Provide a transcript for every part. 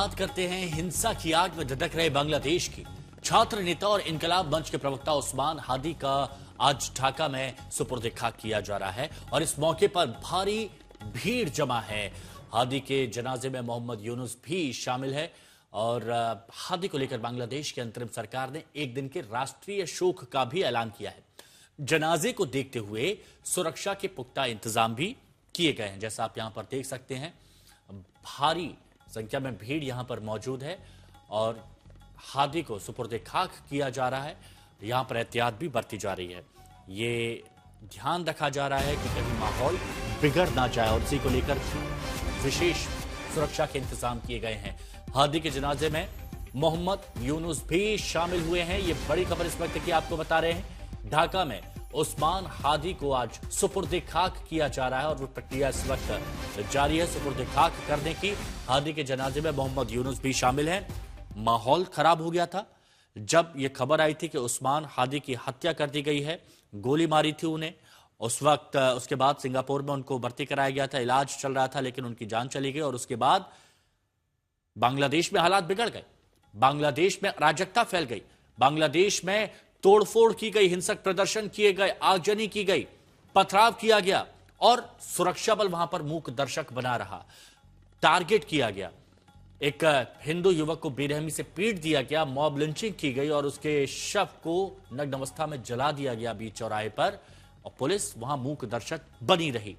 बात करते हैं हिंसा की आग में धधक रहे बांग्लादेश की। छात्र नेता और इनकलाब मंच के प्रवक्ता उस्मान हादी का आज ढाका में सुपुर्द खाक किया जा रहा है और इस मौके पर भारी भीड़ जमा है। हादी के जनाजे में मोहम्मद यूनुस भी शामिल है और हादी को लेकर बांग्लादेश की अंतरिम सरकार ने एक दिन के राष्ट्रीय शोक का भी ऐलान किया है। जनाजे को देखते हुए सुरक्षा के पुख्ता इंतजाम भी किए गए हैं। जैसा आप यहां पर देख सकते हैं, भारी संख्या में भीड़ यहां पर मौजूद है और हादी को सुपुर्द खाक किया जा रहा है। यहां पर एहतियात भी बरती जा रही है। ये ध्यान रखा जा रहा है कि कहीं माहौल बिगड़ ना जाए और इसी को लेकर विशेष सुरक्षा के इंतजाम किए गए हैं। हादी के जनाजे में मोहम्मद यूनुस भी शामिल हुए हैं। ये बड़ी खबर इस वक्त की आपको बता रहे हैं। ढाका में उस्मान हादी को आज सुपुर्द खाक किया जा रहा है और वो प्रक्रिया इस वक्त जारी है सुपुर्द खाक करने की। हादी के जनाजे में मोहम्मद यूनुस भी शामिल हैं। माहौल खराब हो गया था जब यह खबर आई थी कि उस्मान हादी की हत्या कर दी गई है, गोली मारी थी उन्हें। उस वक्त उसके बाद सिंगापुर में उनको भर्ती कराया गया था, इलाज चल रहा था, लेकिन उनकी जान चली गई और उसके बाद बांग्लादेश में हालात बिगड़ गए। बांग्लादेश में अराजकता फैल गई, बांग्लादेश में तोड़फोड़ की गई, हिंसक प्रदर्शन किए गए, आगजनी की गई, पथराव किया गया और सुरक्षा बल वहां पर मूक दर्शक बना रहा। टारगेट किया गया, एक हिंदू युवक को बेरहमी से पीट दिया गया, मॉब लिंचिंग की गई और उसके शव को नग्न अवस्था में जला दिया गया बीच चौराहे पर और पुलिस वहां मूक दर्शक बनी रही।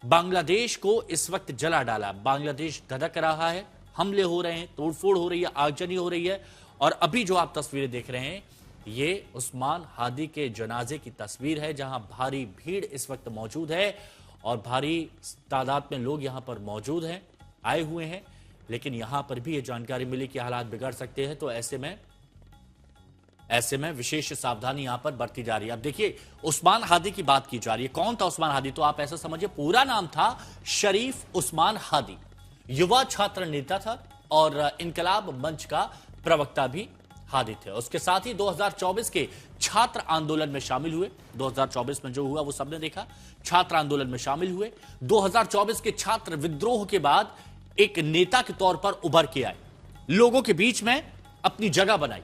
बांग्लादेश को इस वक्त जला डाला। बांग्लादेश धधक रहा है, हमले हो रहे हैं, तोड़फोड़ हो रही है, आगजनी हो रही है और अभी जो आप तस्वीरें देख रहे हैं ये उस्मान हादी के जनाजे की तस्वीर है जहां भारी भीड़ इस वक्त मौजूद है और भारी तादाद में लोग यहां पर मौजूद हैं, आए हुए हैं। लेकिन यहां पर भी ये जानकारी मिली कि हालात बिगड़ सकते हैं, तो ऐसे में विशेष सावधानी यहां पर बरती जा रही है। अब देखिए, उस्मान हादी की बात की जा रही है। कौन था उस्मान हादी? तो आप ऐसा समझिए, पूरा नाम था शरीफ उस्मान हादी। युवा छात्र नेता था और इनकलाब मंच का प्रवक्ता भी हादी थे। उसके साथ ही 2024 के छात्र आंदोलन में शामिल हुए। 2024 में जो हुआ वो सबने देखा, छात्र आंदोलन में शामिल हुए। 2024 के छात्र विद्रोह के बाद एक नेता के तौर पर उभर के आए, लोगों के बीच में अपनी जगह बनाई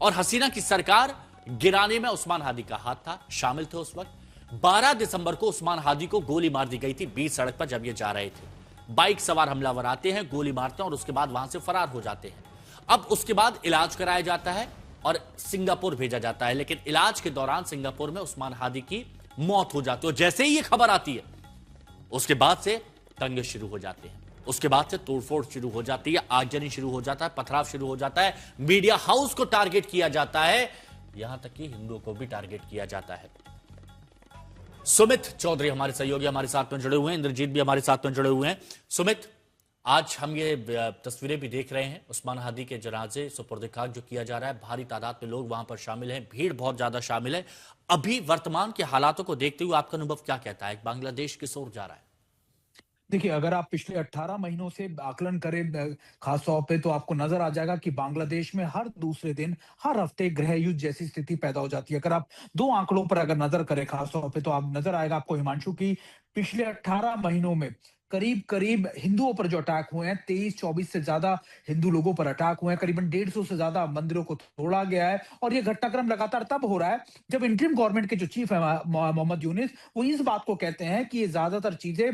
और हसीना की सरकार गिराने में उस्मान हादी का हाथ था, शामिल थे उस वक्त। 12 दिसंबर को उस्मान हादी को गोली मार दी गई थी बीच सड़क पर जब ये जा रहे थे। बाइक सवार हमलावर आते हैं, गोली मारते हैं और उसके बाद वहां से फरार हो जाते हैं। अब उसके बाद इलाज कराया जाता है और सिंगापुर भेजा जाता है, लेकिन इलाज के दौरान सिंगापुर में उस्मान हादी की मौत हो जाती है। और जैसे ही ये खबर आती है उसके बाद से दंगे शुरू हो जाते हैं, उसके बाद से तोड़फोड़ शुरू हो जाती है, आगजनी शुरू हो जाता है, पथराव शुरू हो जाता है, मीडिया हाउस को टारगेट किया जाता है, यहां तक कि हिंदुओं को भी टारगेट किया जाता है। सुमित चौधरी हमारे सहयोगी हमारे साथ में जुड़े हुए हैं, इंद्रजीत भी हमारे साथ में जुड़े हुए हैं। सुमित, आज हम ये तस्वीरें भी देख रहे हैं, उस्मान हादी के जनाजे सुपुर्द खाक जो किया जा रहा है, भारी तादाद में लोग वहां पर शामिल हैं, भीड़ बहुत ज्यादा शामिल है। अभी वर्तमान के हालातों को देखते हुए आपका अनुभव क्या कहता है? बांग्लादेश किस ओर जा रहा है? देखिए, अगर आप पिछले 18 महीनों से आकलन करें खास तौर पे, तो आपको नजर आ जाएगा कि बांग्लादेश में हर दूसरे दिन, हर हफ्ते गृह युद्ध जैसी स्थिति पैदा हो जाती है। अगर आप 2 आंकड़ों पर अगर नजर करें खास तौर पे, तो आप नजर आएगा आपको हिमांशु की पिछले 18 महीनों में करीब-करीब हिंदुओं पर जो अटैक हुए हैं, 23-24 से ज्यादा हिंदू लोगों पर अटैक हुए हैं, करीबन 150 से ज्यादा मंदिरों को तोड़ा गया है और ये घटनाक्रम लगातार तब हो रहा है जब इंटरिम गवर्नमेंट के जो चीफ है मोहम्मद यूनुस, वो इस बात को कहते हैं कि ये ज्यादातर चीजें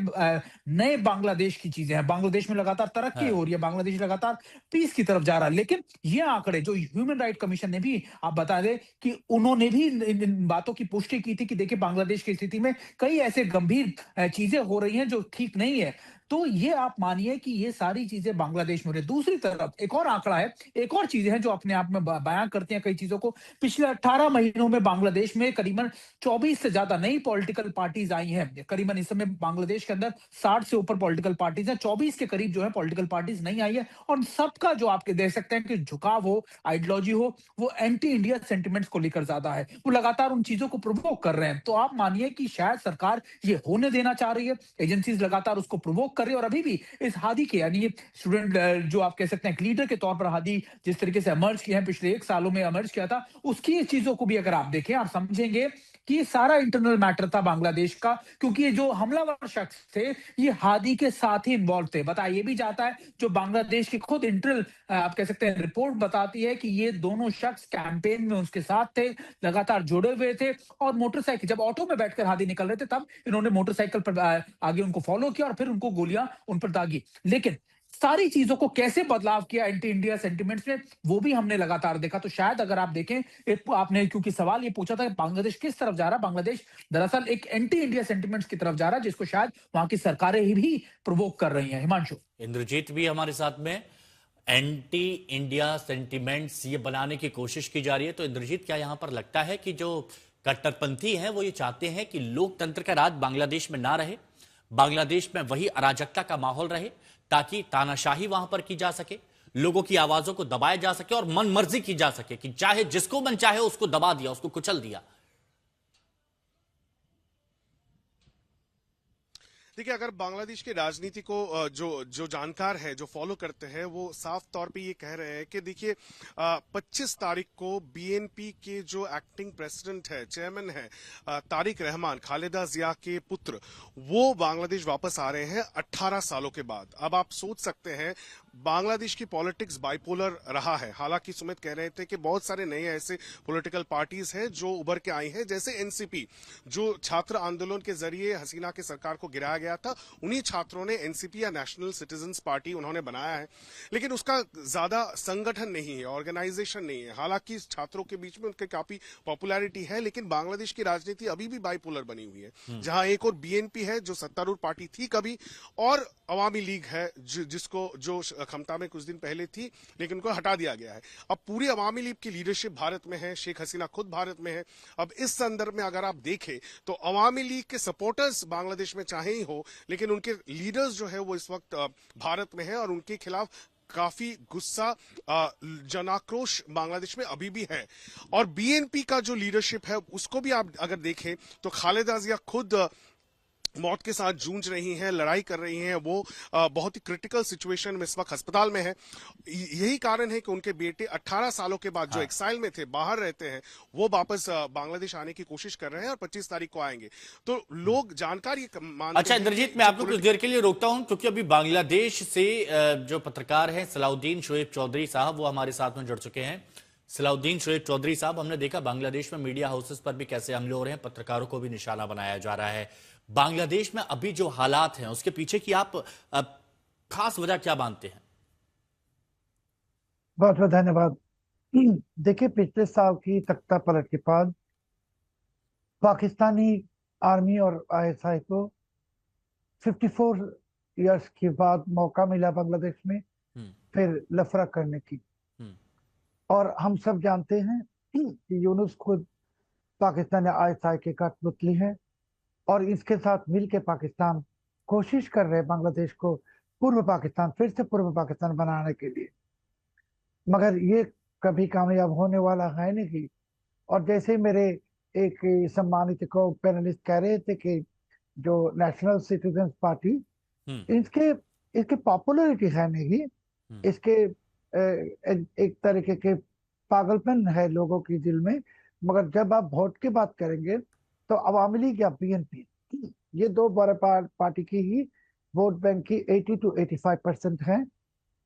नए बांग्लादेश की चीजें हैं। बांग्लादेश में लगातार तरक्की हाँ। हो रही है, बांग्लादेश लगातार पीस की तरफ जा रहा है। लेकिन ये आंकड़े जो ह्यूमन राइट कमीशन ने भी, आप बता दें कि उन्होंने भी इन बातों की पुष्टि की थी कि देखिए, बांग्लादेश की स्थिति में कई ऐसे गंभीर चीजें हो रही हैं जो ठीक नहीं है। तो ये आप मानिए कि ये सारी चीजें बांग्लादेश में हो रही है। दूसरी तरफ एक और आंकड़ा है, एक और चीजें हैं जो अपने आप में बयां करती हैं कई चीजों को। पिछले 18 महीनों में बांग्लादेश में करीबन 24 से ज्यादा नई पॉलिटिकल पार्टीज आई हैं। करीबन इस समय बांग्लादेश के अंदर 60 से ऊपर पॉलिटिकल पार्टीज हैं, 24 के करीब जो है पॉलिटिकल पार्टीज नहीं आई है और सबका जो आपके देख सकते हैं कि झुकाव हो, आइडियोलॉजी हो, वो एंटी इंडिया सेंटिमेंट्स को लेकर ज्यादा है। वो लगातार उन चीजों को प्रोवोक कर रहे हैं। तो आप मानिए कि शायद सरकार ये होने देना चाह रही है, एजेंसीज लगातार उसको प्रोवोक कर रही है और अभी भी इस हादी के, यानी ये स्टूडेंट जो आप कह सकते हैं लीडर के तौर पर हादी जिस तरीके से एमर्ज किए हैं, पिछले 1 सालों में एमर्ज किया था, उसकी चीजों को भी अगर आप देखें, आप समझेंगे कि ये सारा इंटरनल मैटर था बांग्लादेश का, क्योंकि ये जो हमलावर शख्स थे ये हादी के साथ ही इन्वॉल्व थे। बताया ये भी जाता है, जो बांग्लादेश की खुद इंटरनल आप कह सकते हैं रिपोर्ट बताती है कि ये दोनों शख्स कैंपेन में उसके साथ थे, लगातार जुड़े हुए थे। और मोटरसाइकिल जब ऑटो में बैठकर हादी निकल रहे थे तब इन्होंने मोटरसाइकिल पर आगे उनको फॉलो किया और फिर उनको गोलियां उन पर दागी। लेकिन सारी चीजों को कैसे बदलाव किया एंटी इंडिया सेंटिमेंट्स ने, वो भी हमने लगातार देखा। तो शायद अगर आप देखें, एक आपने क्योंकि सवाल ये पूछा था कि बांग्लादेश किस तरफ जा रहा है, बांग्लादेश दरअसल एक एंटी इंडिया सेंटिमेंट्स की तरफ जा रहा है, जिसको शायद वहां की सरकारें ही भी प्रोवोक कर रही हैं। हिमांशु। इंद्रजीत भी हमारे साथ में, एंटी इंडिया सेंटिमेंट्स ये बनाने की कोशिश की जा रही है। तो इंद्रजीत, क्या यहां पर लगता है कि जो कट्टरपंथी हैं वो ये चाहते हैं कि लोकतंत्र का राज बांग्लादेश में ना रहे, बांग्लादेश में वही अराजकता का माहौल रहे, ताकि तानाशाही वहां पर की जा सके, लोगों की आवाजों को दबाया जा सके और मन मर्जी की जा सके कि चाहे जिसको मन चाहे उसको दबा दिया, उसको कुचल दिया? देखिए, अगर बांग्लादेश की राजनीति को जो जो जानकार है, जो फॉलो करते हैं, वो साफ तौर पे ये कह रहे हैं कि देखिए 25 तारीख को बीएनपी के जो एक्टिंग प्रेसिडेंट है, चेयरमैन है, तारिक रहमान, खालिदा जिया के पुत्र, वो बांग्लादेश वापस आ रहे हैं 18 सालों के बाद। अब आप सोच सकते हैं बांग्लादेश की पॉलिटिक्स बाइपोलर रहा है। हालांकि सुमित कह रहे थे कि बहुत सारे नए ऐसे पॉलिटिकल पार्टीज हैं जो उभर के आई हैं, जैसे एनसीपी, जो छात्र आंदोलन के जरिए हसीना की सरकार को गिराया गया था, उन्हीं छात्रों ने एनसीपी या नेशनल सिटीजन्स पार्टी उन्होंने बनाया है। लेकिन उसका ज्यादा संगठन नहीं है, ऑर्गेनाइजेशन नहीं है। हालांकि छात्रों के बीच में उनकी काफी पॉपुलैरिटी है, लेकिन बांग्लादेश की राजनीति अभी भी बाइपोलर बनी हुई है, जहां एक और बीएनपी है जो सत्तारूढ़ पार्टी थी कभी, और अवामी लीग है जिसको जो क्षमता में कुछ दिन पहले थी, लेकिन उनको हटा दिया गया है। अब पूरी अवामी लीग की लीडरशिप भारत में है, शेख हसीना खुद भारत में है। अब इस संदर्भ में अगर आप देखें तो अवामी लीग के सपोर्टर्स बांग्लादेश में चाहे ही हो, लेकिन उनके लीडर्स जो है वो इस वक्त भारत में है, और उनके खिलाफ काफी गुस्सा, जनाक्रोश बांग्लादेश में अभी भी है। और बीएनपी का जो लीडरशिप है उसको भी आप अगर देखें तो खालिदा जिया खुद मौत के साथ जूझ रही हैं, लड़ाई कर रही हैं। वो बहुत ही क्रिटिकल सिचुएशन में इस वक्त अस्पताल में है। यही कारण है कि उनके बेटे 18 सालों के बाद जो एक्साइल में थे, बाहर रहते हैं, वो वापस बांग्लादेश आने की कोशिश कर रहे हैं और 25 तारीख को आएंगे। तो लोग जानकारी मानते अच्छा इंद्रजीत, मैं आपको कुछ देर के लिए रोकता हूं, क्योंकि अभी बांग्लादेश से जो पत्रकार हैं सलाउद्दीन शोएब चौधरी साहब, वो हमारे साथ में जुड़ चुके हैं। सलाउद्दीन शोएब चौधरी साहब, हमने देखा बांग्लादेश में मीडिया हाउसेस पर भी कैसे हमले हो रहे हैं, पत्रकारों को भी निशाना बनाया जा रहा है। बांग्लादेश में अभी जो हालात हैं उसके पीछे की आप खास वजह क्या मानते हैं? बहुत बहुत धन्यवाद। देखिए, पिछले साल की तख्ता पलट के बाद पाकिस्तानी आर्मी और आईएसआई को 54 इयर्स के बाद मौका मिला बांग्लादेश में फिर लफड़ा करने की। और हम सब जानते हैं कि यूनुस खुद पाकिस्तानी आईएसआई के कठपुतली है, और इसके साथ मिलकर पाकिस्तान कोशिश कर रहे हैं बांग्लादेश को पूर्व पाकिस्तान, फिर से पूर्व पाकिस्तान बनाने के लिए। मगर ये कभी कामयाब होने वाला है नहीं। और जैसे मेरे एक सम्मानित को पैनलिस्ट कह रहे थे कि जो नेशनल सिटीजन्स पार्टी, इसके पॉपुलरिटी है नहीं, इसके एक तरीके के पागलपन है लोगों की दिल में। मगर जब आप वोट की बात करेंगे तो अवामी लीग या बीएनपी, ये दो बड़े पार्टी की ही वोट बैंक की 80 to 85% है,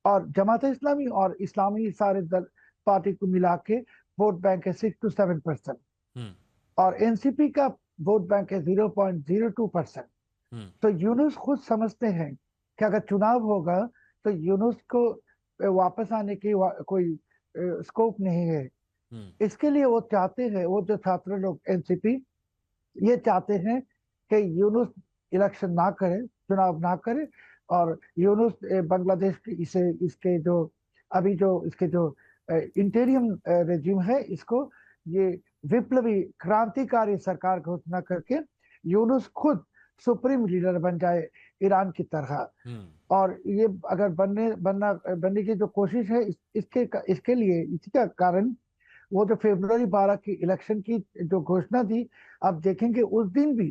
और जमात इस्लामी और इस्लामी सारे दल पार्टी को मिला के वोट बैंक है 6 to 7%, और एनसीपी का वोट बैंक है 0.02%। तो यूनुस खुद समझते हैं कि अगर चुनाव होगा तो यूनुस को वापस आने की कोई स्कोप नहीं है। इसके लिए वो चाहते हैं, वो जो छात्र लोग एनसीपी ये चाहते हैं कि यूनुस इलेक्शन ना करे, चुनाव ना करे, और यूनुस बांग्लादेश की इसके जो अभी जो इसके जो इंटीरियम रेजिम है, इसको ये विप्लवी क्रांतिकारी सरकार घोषणा करके यूनुस खुद सुप्रीम लीडर बन जाए ईरान की तरह। और ये अगर बनने की जो कोशिश है, इसके लिए इसका कारण वो जो फरवरी 12 की इलेक्शन की जो घोषणा थी, आप देखेंगे उस दिन भी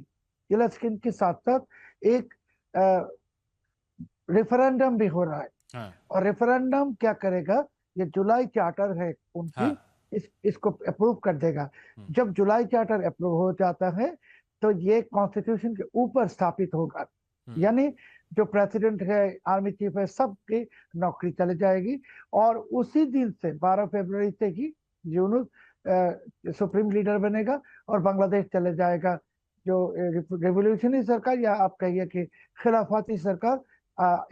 इलेक्शन के साथ साथ एक रेफरेंडम भी हो रहा है। और रेफरेंडम क्या करेगा, ये जुलाई चार्टर है उनकी, इसको अप्रूव कर देगा। जब जुलाई चार्टर अप्रूव हो जाता है तो ये कॉन्स्टिट्यूशन के ऊपर स्थापित होगा, यानी जो प्रेसिडेंट है, आर्मी चीफ है, सबकी नौकरी चली जाएगी। और उसी दिन से 12 फरवरी से ही यूनुस सुप्रीम लीडर बनेगा और बांग्लादेश चले जाएगा जो रेवोल्यूशनरी सरकार, या आप कहिए कि खिलाफती सरकार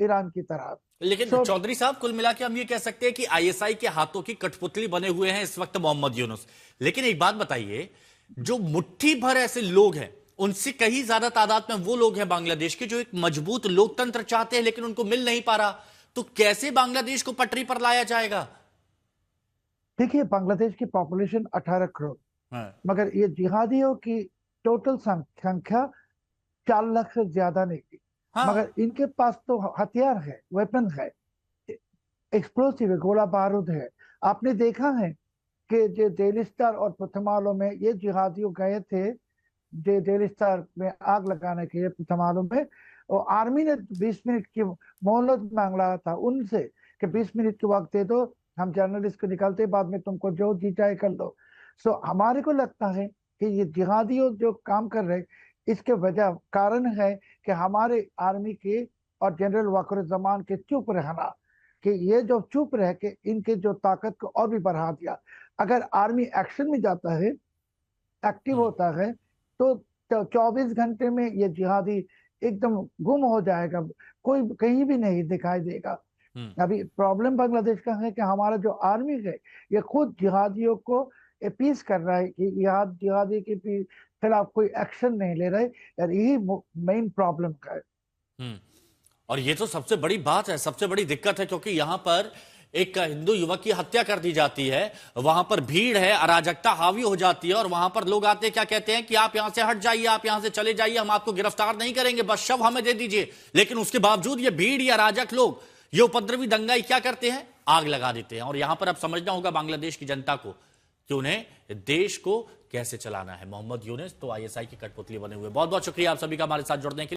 ईरान की तरह। लेकिन चौधरी साहब, कुल मिला के हम ये कह सकते हैं कि आईएसआई के हाथों की कठपुतली बने हुए हैं इस वक्त मोहम्मद यूनुस। लेकिन एक बात बताइए, जो मुट्ठी भर ऐसे लोग हैं, उनसे कहीं ज्यादा तादाद में वो लोग हैं बांग्लादेश के जो एक मजबूत लोकतंत्र चाहते हैं, लेकिन उनको मिल नहीं पा रहा। तो कैसे बांग्लादेश को पटरी पर लाया जाएगा? देखिए, बांग्लादेश की पॉपुलेशन 18 करोड़, मगर ये जिहादियों की टोटल संख्या 4 लाख से ज्यादा नहीं थी। मगर इनके पास तो हथियार है, वेपन है, एक्सप्लोसिव है, गोला बारूद है। आपने देखा है कि जो डेली स्टार और प्रथमालों में ये जिहादियों गए थे, जो डेली स्टार में आग लगाने के लिए प्रथमालों में, और आर्मी ने 20 मिनट की मोहलत मांगा था उनसे कि 20 मिनट के वक्त दे दो, हम जर्नलिस्ट को निकालते, बाद में तुमको जो जी चाहे कर लो। सो हमारे को लगता है कि ये जिहादियों जो काम कर रहे, इसके वजह कारण है कि हमारे आर्मी के और जनरल वक़ार-ए-ज़मान के चुप रहना, कि ये जो चुप रह के इनके जो ताकत को और भी बढ़ा दिया। अगर आर्मी एक्शन में जाता है, एक्टिव होता है, तो 24 घंटे में ये जिहादी एकदम गुम हो जाएगा, कोई कहीं भी नहीं दिखाई देगा। अभी प्रॉब्लम बांग्लादेश का है कि हमारा जो आर्मी है ये खुद जिहादियों को अपीस कर रहा है कि जिहादी के खिलाफ कोई एक्शन नहीं ले रहे, और यही मेन प्रॉब्लम का है। और ये तो सबसे बड़ी बात है, सबसे बड़ी दिक्कत है, क्योंकि यहां पर एक हिंदू युवक की हत्या कर दी जाती है, वहां पर भीड़ है, अराजकता हावी हो जाती है, और वहां पर लोग आते हैं, क्या कहते हैं कि आप यहां से हट जाइए, आप यहां से चले जाइए, हम आपको गिरफ्तार नहीं करेंगे, बस शव हमें दे दीजिए। लेकिन उसके बावजूद ये भीड़, ये अराजक लोग, ये उपद्रवी दंगाई क्या करते हैं? आग लगा देते हैं। और यहां पर अब समझना होगा बांग्लादेश की जनता को कि उन्हें देश को कैसे चलाना है। मोहम्मद यूनुस तो आईएसआई की कठपुतली बने हुए। बहुत बहुत शुक्रिया आप सभी का हमारे साथ जुड़ने के लिए।